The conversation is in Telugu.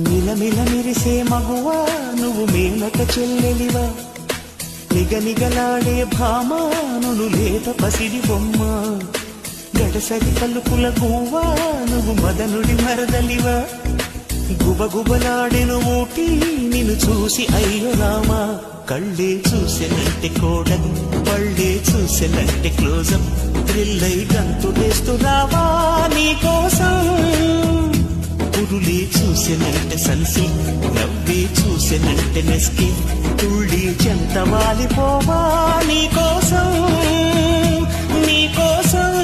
మిలమిల మెరిసే మగువా నువ్వు మేనక చెల్లెలివా, నిగనిగలాడే భామా నువ్వు లేత పసిడి బొమ్మ, గడసరి పలుకుల గువ్వా నువ్వు మదనుడి మరదలివా, గుబగుబలాడెను ఊటి నిన్ను చూసి అయ్యో రామా, కళ్ళే చూసెనంటే కోడలు పళ్ళే చూసెనంటే క్లోజప్, థ్రిల్లై గంతులేస్తూ రావా నీకోసం, పురులే చూసెనంటే సన్సిల్క్ నవ్వే చూసెనంటే నెస్కి, తుళ్ళి చెంత వాలిపోవా నీకోసం నీకోసం.